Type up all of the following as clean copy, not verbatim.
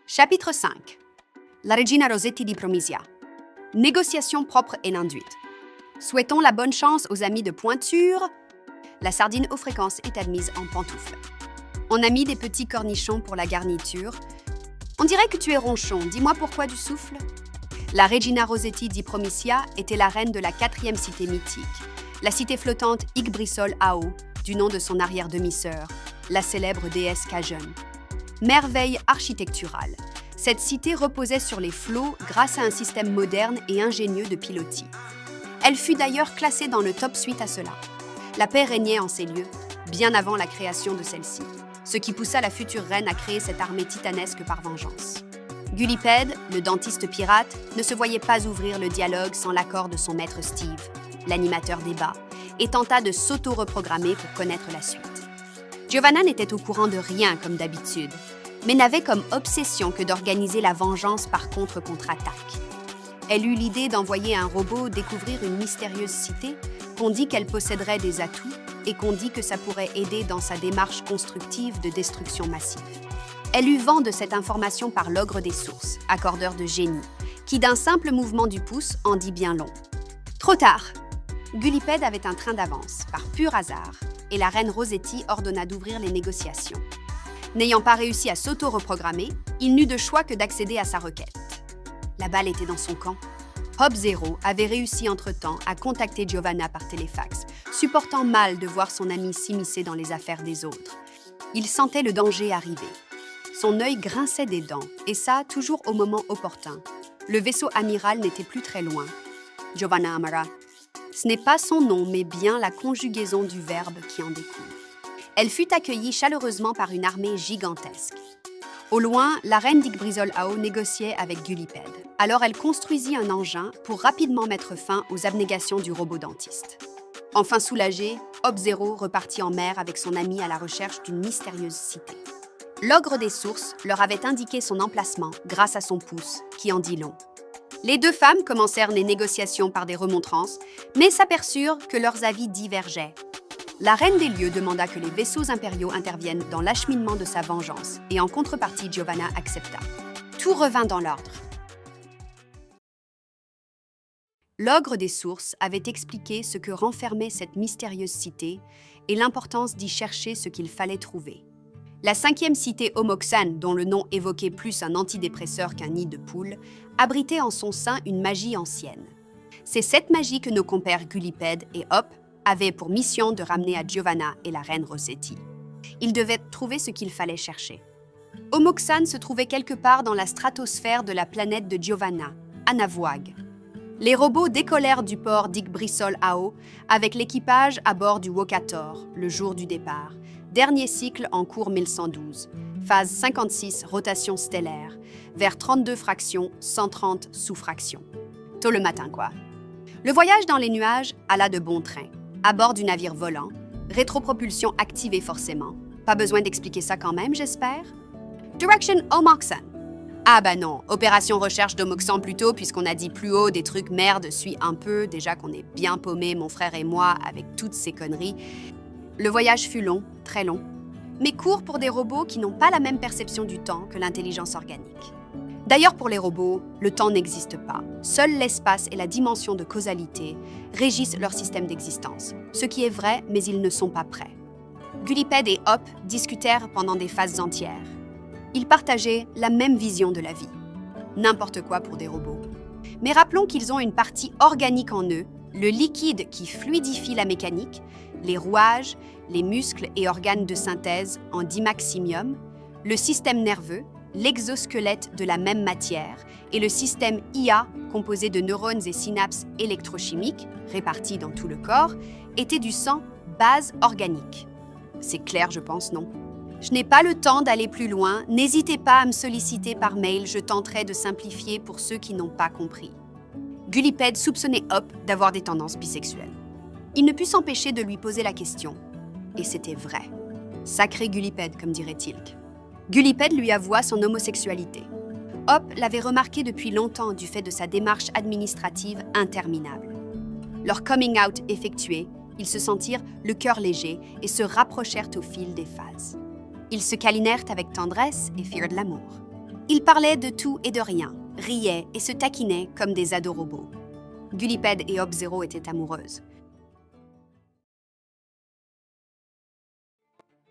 Chapitre 5. La Regina Rossetti di Promisia. Négociation propre et induite. Souhaitons la bonne chance aux amis de pointure. La sardine aux fréquences est admise en pantoufles. On a mis des petits cornichons pour la garniture. On dirait que tu es ronchon, dis-moi pourquoi du souffle. La Regina Rossetti di Promisia était la reine de la 4e cité mythique, la cité flottante Yggdrasil Ao, du nom de son arrière-demi-sœur, la célèbre déesse Cajun. Merveille architecturale, cette cité reposait sur les flots grâce à un système moderne et ingénieux de pilotis. Elle fut d'ailleurs classée dans le top suite à cela. La paix régnait en ces lieux, bien avant la création de celle-ci, ce qui poussa la future reine à créer cette armée titanesque par vengeance. Gulipède, le dentiste pirate, ne se voyait pas ouvrir le dialogue sans l'accord de son maître Steve, l'animateur débat, et tenta de s'auto-reprogrammer pour connaître la suite. Giovanna n'était au courant de rien comme d'habitude, mais n'avait comme obsession que d'organiser la vengeance par contre-attaque. Elle eut l'idée d'envoyer un robot découvrir une mystérieuse cité qu'on dit qu'elle posséderait des atouts et qu'on dit que ça pourrait aider dans sa démarche constructive de destruction massive. Elle eut vent de cette information par l'ogre des sources, accordeur de génie, qui d'un simple mouvement du pouce en dit bien long. Trop tard! Gulipède avait un train d'avance, par pur hasard, et la reine Rossetti ordonna d'ouvrir les négociations. N'ayant pas réussi à s'auto-reprogrammer, il n'eut de choix que d'accéder à sa requête. La balle était dans son camp. Hob Zero avait réussi entre-temps à contacter Giovanna par téléfax, supportant mal de voir son ami s'immiscer dans les affaires des autres. Il sentait le danger arriver. Son œil grinçait des dents, et ça, toujours au moment opportun. Le vaisseau amiral n'était plus très loin. Giovanna Amara. Ce n'est pas son nom, mais bien la conjugaison du verbe qui en découle. Elle fut accueillie chaleureusement par une armée gigantesque. Au loin, la reine d'Yggdrasil Ao négociait avec Gulipède. Alors elle construisit un engin pour rapidement mettre fin aux abnégations du robot dentiste. Enfin soulagé, Hob Zero repartit en mer avec son ami à la recherche d'une mystérieuse cité. L'ogre des sources leur avait indiqué son emplacement grâce à son pouce, qui en dit long. Les deux femmes commencèrent les négociations par des remontrances, mais s'aperçurent que leurs avis divergeaient. La reine des lieux demanda que les vaisseaux impériaux interviennent dans l'acheminement de sa vengeance, et en contrepartie, Giovanna accepta. Tout revint dans l'ordre. L'ogre des sources avait expliqué ce que renfermait cette mystérieuse cité et l'importance d'y chercher ce qu'il fallait trouver. La 5e cité Omoxane, dont le nom évoquait plus un antidépresseur qu'un nid de poule, abritait en son sein une magie ancienne. C'est cette magie que nos compères Gulipède et Hop avaient pour mission de ramener à Giovanna et la reine Rossetti. Ils devaient trouver ce qu'il fallait chercher. Omoxane se trouvait quelque part dans la stratosphère de la planète de Giovanna, Anavoag. Les robots décollèrent du port d'Yggdrasil Ao avec l'équipage à bord du Wokator, le jour du départ. Dernier cycle en cours 1112, phase 56, rotation stellaire, vers 32 fractions, 130 sous-fractions. Tôt le matin, quoi. Le voyage dans les nuages alla de bon train. À bord du navire volant, rétropropulsion activée forcément. Pas besoin d'expliquer ça quand même, j'espère? Direction Omoxan. Ah bah non, opération recherche d'Omoxan plutôt, puisqu'on a dit plus haut des trucs merde, suis un peu, déjà qu'on est bien paumés, mon frère et moi, avec toutes ces conneries. Le voyage fut long, très long, mais court pour des robots qui n'ont pas la même perception du temps que l'intelligence organique. D'ailleurs, pour les robots, le temps n'existe pas. Seul l'espace et la dimension de causalité régissent leur système d'existence, ce qui est vrai, mais ils ne sont pas prêts. Gulipède et Hop discutèrent pendant des phases entières. Ils partageaient la même vision de la vie. N'importe quoi pour des robots. Mais rappelons qu'ils ont une partie organique en eux, le liquide qui fluidifie la mécanique, les rouages, les muscles et organes de synthèse en dimaximium, le système nerveux, l'exosquelette de la même matière et le système IA composé de neurones et synapses électrochimiques répartis dans tout le corps étaient du sang base organique. C'est clair, je pense, non? Je n'ai pas le temps d'aller plus loin, n'hésitez pas à me solliciter par mail, je tenterai de simplifier pour ceux qui n'ont pas compris. Gulipède soupçonnait Hop d'avoir des tendances bisexuelles. Il ne put s'empêcher de lui poser la question. Et c'était vrai. Sacré Gulipède, comme dirait Tilk. Gulipède lui avoua son homosexualité. Hop l'avait remarqué depuis longtemps du fait de sa démarche administrative interminable. Leur coming out effectué, ils se sentirent le cœur léger et se rapprochèrent au fil des phases. Ils se câlinèrent avec tendresse et firent de l'amour. Ils parlaient de tout et de rien, riaient et se taquinaient comme des ados robots. Gulipède et Hop Zero étaient amoureuses.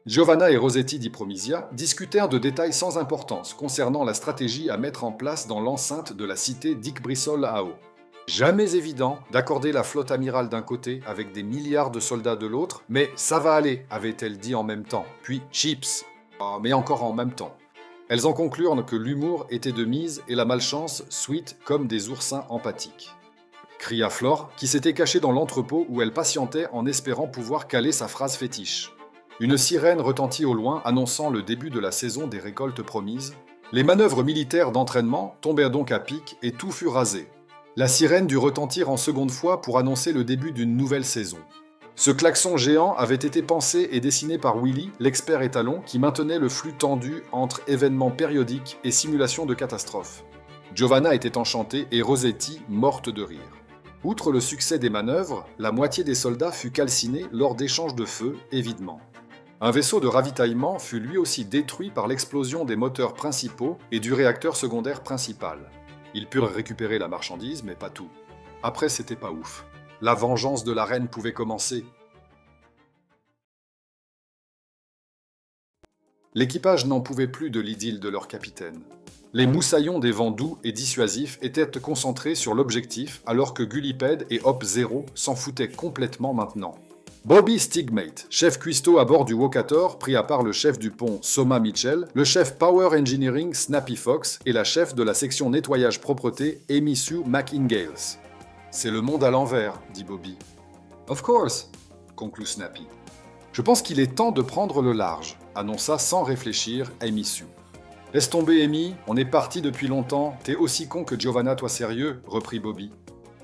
Giovanna et Rosetti di Promisia discutèrent de détails sans importance concernant la stratégie à mettre en place dans l'enceinte de la cité d'Yggdrasil-Ao. Jamais évident d'accorder la flotte amirale d'un côté avec des milliards de soldats de l'autre, mais ça va aller, avait-elle dit en même temps. Puis chips, mais encore en même temps. Elles en conclurent que l'humour était de mise et la malchance suite comme des oursins empathiques. Cria Flore, qui s'était cachée dans l'entrepôt où elle patientait en espérant pouvoir caler sa phrase fétiche. Une sirène retentit au loin annonçant le début de la saison des récoltes promises. Les manœuvres militaires d'entraînement tombèrent donc à pic et tout fut rasé. La sirène dut retentir en seconde fois pour annoncer le début d'une nouvelle saison. Ce klaxon géant avait été pensé et dessiné par Willy, l'expert étalon, qui maintenait le flux tendu entre événements périodiques et simulations de catastrophes. Giovanna était enchantée et Rosetti morte de rire. Outre le succès des manœuvres, la moitié des soldats fut calcinée lors d'échanges de feu, évidemment. Un vaisseau de ravitaillement fut lui aussi détruit par l'explosion des moteurs principaux et du réacteur secondaire principal. Ils purent récupérer la marchandise, mais pas tout. Après, c'était pas ouf. La vengeance de la reine pouvait commencer. L'équipage n'en pouvait plus de l'idylle de leur capitaine. Les moussaillons des vents doux et dissuasifs étaient concentrés sur l'objectif, alors que Gulipède et Hop Zero s'en foutaient complètement maintenant. Bobby Stigmate, chef cuistot à bord du Wokator, prit à part le chef du pont Soma Mitchell, le chef Power Engineering Snappy Fox et la chef de la section nettoyage propreté Amy Sue McIngales. C'est le monde à l'envers, dit Bobby. Of course, conclut Snappy. Je pense qu'il est temps de prendre le large, annonça sans réfléchir Amy Sue. Laisse tomber Amy, on est parti depuis longtemps, t'es aussi con que Giovanna, toi sérieux, reprit Bobby.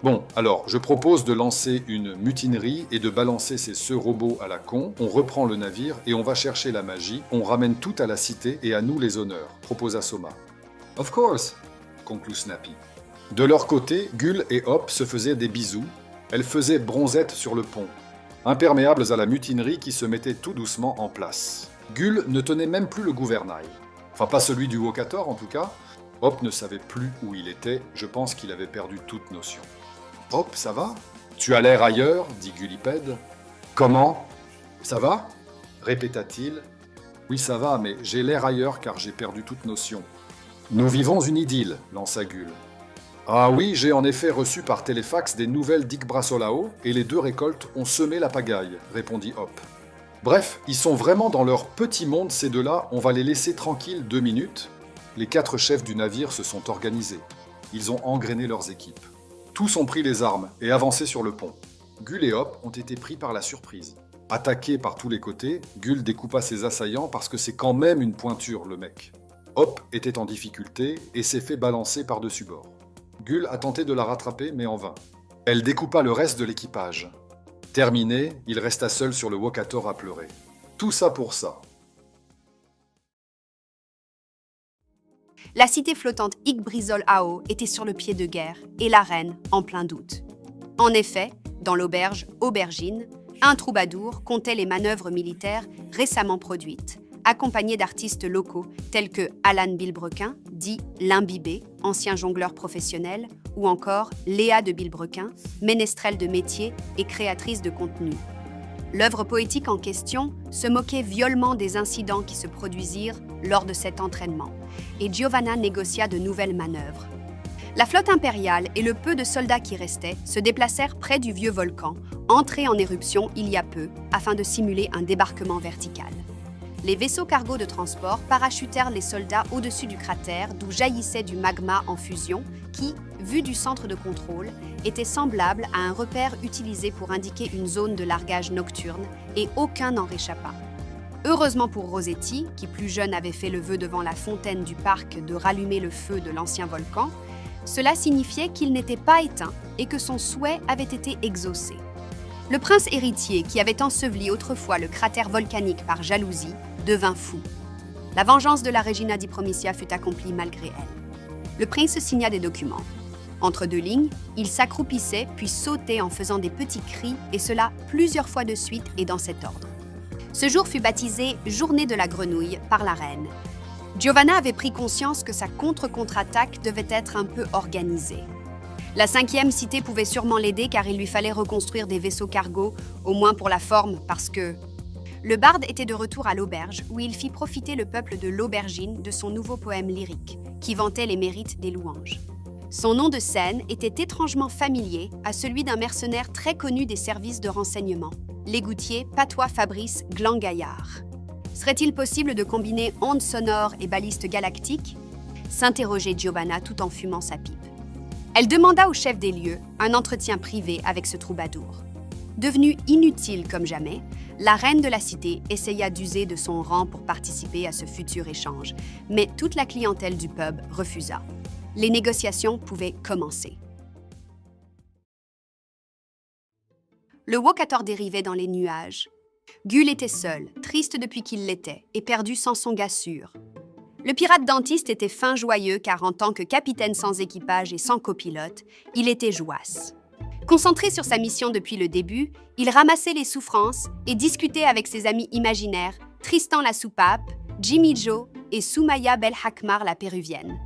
Bon, alors, je propose de lancer une mutinerie et de balancer ces ceux robots à la con, on reprend le navire et on va chercher la magie, on ramène tout à la cité et à nous les honneurs, proposa Soma. Of course, conclut Snappy. De leur côté, Gul et Hop se faisaient des bisous, elles faisaient bronzette sur le pont, imperméables à la mutinerie qui se mettait tout doucement en place. Gul ne tenait même plus le gouvernail. Enfin, pas celui du Wokator en tout cas. Hop ne savait plus où il était, je pense qu'il avait perdu toute notion. Hop, ça va? Tu as l'air ailleurs, dit Gulipède. Comment? Ça va? Répéta-t-il. Oui, ça va, mais j'ai l'air ailleurs car j'ai perdu toute notion. Nous vivons une idylle, lança Gul. Ah oui, j'ai en effet reçu par téléfax des nouvelles d'Yggdrasil-Ao et les deux récoltes ont semé la pagaille, répondit Hop. Bref, ils sont vraiment dans leur petit monde ces deux-là, on va les laisser tranquilles 2 minutes. Les 4 chefs du navire se sont organisés. Ils ont engrainé leurs équipes. Tous ont pris les armes et avancé sur le pont. Gul et Hop ont été pris par la surprise. Attaqué par tous les côtés, Gul découpa ses assaillants parce que c'est quand même une pointure, le mec. Hop était en difficulté et s'est fait balancer par-dessus bord. Gul a tenté de la rattraper, mais en vain. Elle découpa le reste de l'équipage. Terminé, il resta seul sur le Wokator à pleurer. Tout ça pour ça. La cité flottante Yggdrasil-Ao était sur le pied de guerre et la reine en plein doute. En effet, dans l'auberge Aubergine, un troubadour contait les manœuvres militaires récemment produites, accompagné d'artistes locaux tels que Alan Bilbrequin, dit l'imbibé, ancien jongleur professionnel, ou encore Léa de Bilbrequin, ménestrelle de métier et créatrice de contenu. L'œuvre poétique en question se moquait violemment des incidents qui se produisirent lors de cet entraînement, et Giovanna négocia de nouvelles manœuvres. La flotte impériale et le peu de soldats qui restaient se déplacèrent près du vieux volcan, entré en éruption il y a peu, afin de simuler un débarquement vertical. Les vaisseaux cargo de transport parachutèrent les soldats au-dessus du cratère d'où jaillissait du magma en fusion qui, vu du centre de contrôle, était semblable à un repère utilisé pour indiquer une zone de largage nocturne et aucun n'en réchappa. Heureusement pour Rosetti, qui plus jeune avait fait le vœu devant la fontaine du parc de rallumer le feu de l'ancien volcan, cela signifiait qu'il n'était pas éteint et que son souhait avait été exaucé. Le prince héritier, qui avait enseveli autrefois le cratère volcanique par jalousie, devint fou. La vengeance de la Regina di Promisia fut accomplie malgré elle. Le prince signa des documents. Entre deux lignes, il s'accroupissait puis sautait en faisant des petits cris, et cela plusieurs fois de suite et dans cet ordre. Ce jour fut baptisé Journée de la grenouille par la reine. Giovanna avait pris conscience que sa contre-contre-attaque devait être un peu organisée. La 5e cité pouvait sûrement l'aider car il lui fallait reconstruire des vaisseaux cargo, au moins pour la forme, parce que... Le barde était de retour à l'auberge où il fit profiter le peuple de l'aubergine de son nouveau poème lyrique, qui vantait les mérites des louanges. Son nom de scène était étrangement familier à celui d'un mercenaire très connu des services de renseignement, l'égoutier Patois Fabrice Glangaillard. Serait-il possible de combiner ondes sonores et balistes galactiques? S'interrogeait Giovanna tout en fumant sa pipe. Elle demanda au chef des lieux un entretien privé avec ce troubadour. Devenue inutile comme jamais, la reine de la cité essaya d'user de son rang pour participer à ce futur échange, mais toute la clientèle du pub refusa. Les négociations pouvaient commencer. Le Wokator dérivait dans les nuages. Gull était seul, triste depuis qu'il l'était, et perdu sans son gars sûr. Le pirate dentiste était fin joyeux car en tant que capitaine sans équipage et sans copilote, il était jouasse. Concentré sur sa mission depuis le début, il ramassait les souffrances et discutait avec ses amis imaginaires, Tristan la soupape, Jimmy Joe et Soumaya Belhakmar la péruvienne.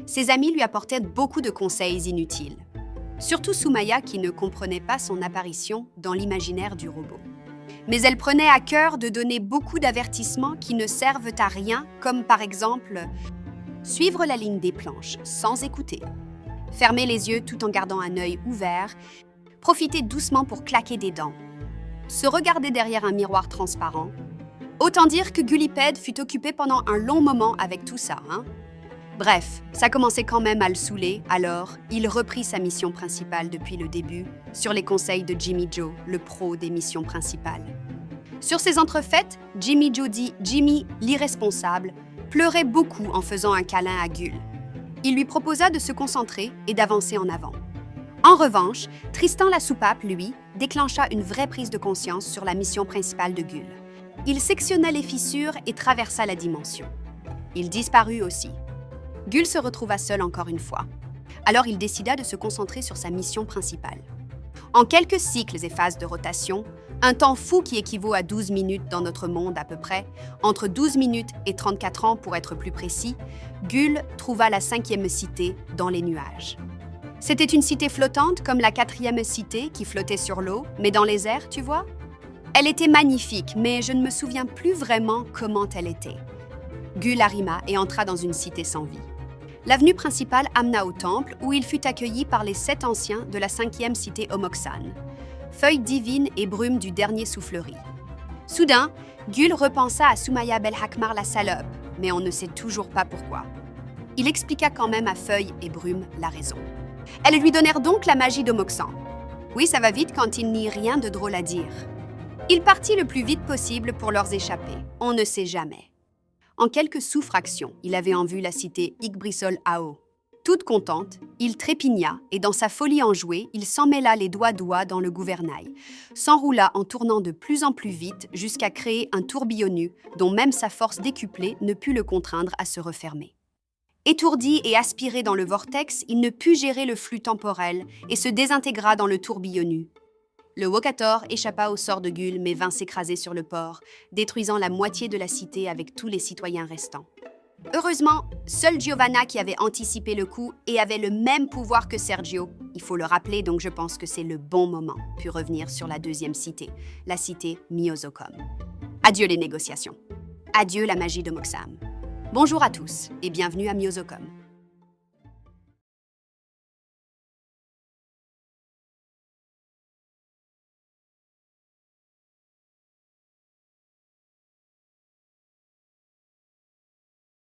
Ses amis lui apportaient beaucoup de conseils inutiles. Surtout Soumaya qui ne comprenait pas son apparition dans l'imaginaire du robot. Mais elle prenait à cœur de donner beaucoup d'avertissements qui ne servent à rien, comme par exemple suivre la ligne des planches sans écouter, fermer les yeux tout en gardant un œil ouvert, profiter doucement pour claquer des dents, se regarder derrière un miroir transparent. Autant dire que Gulliped fut occupé pendant un long moment avec tout ça, hein? Bref, ça commençait quand même à le saouler, alors il reprit sa mission principale depuis le début, sur les conseils de Jimmy Joe, le pro des missions principales. Sur ces entrefaites, Jimmy Joe dit Jimmy, l'irresponsable, pleurait beaucoup en faisant un câlin à Gull. Il lui proposa de se concentrer et d'avancer en avant. En revanche, Tristan la soupape, lui, déclencha une vraie prise de conscience sur la mission principale de Gull. Il sectionna les fissures et traversa la dimension. Il disparut aussi. Gull se retrouva seul encore une fois. Alors il décida de se concentrer sur sa mission principale. En quelques cycles et phases de rotation, un temps fou qui équivaut à 12 minutes dans notre monde à peu près, entre 12 minutes et 34 ans pour être plus précis, Gull trouva la 5e cité dans les nuages. C'était une cité flottante comme la 4e cité qui flottait sur l'eau, mais dans les airs, tu vois? Elle était magnifique, mais je ne me souviens plus vraiment comment elle était. Gull arrima et entra dans une cité sans vie. L'avenue principale amena au temple où il fut accueilli par les 7 anciens de la 5e cité Omoxane. Feuilles divines et brume du dernier soufflerie. Soudain, Gull repensa à Soumaya Belhakmar la salope, mais on ne sait toujours pas pourquoi. Il expliqua quand même à Feuilles et Brume la raison. Elles lui donnèrent donc la magie d'Omoxan. Oui, ça va vite quand il n'y a rien de drôle à dire. Il partit le plus vite possible pour leur échapper. On ne sait jamais. En quelques sous-fractions, il avait en vue la cité Yggdrasil Ao. Toute contente, il trépigna et dans sa folie enjouée, il s'emmêla les doigts dans le gouvernail, s'enroula en tournant de plus en plus vite jusqu'à créer un tourbillon dont même sa force décuplée ne put le contraindre à se refermer. Étourdi et aspiré dans le vortex, il ne put gérer le flux temporel et se désintégra dans le tourbillon. Le Wokator échappa au sort de Gull mais vint s'écraser sur le port, détruisant la moitié de la cité avec tous les citoyens restants. Heureusement, seule Giovanna qui avait anticipé le coup et avait le même pouvoir que Sergio, il faut le rappeler donc je pense que c'est le bon moment, put revenir sur la 2e cité, la cité Myozocom. Adieu les négociations. Adieu la magie de Moxam. Bonjour à tous et bienvenue à Myozocom.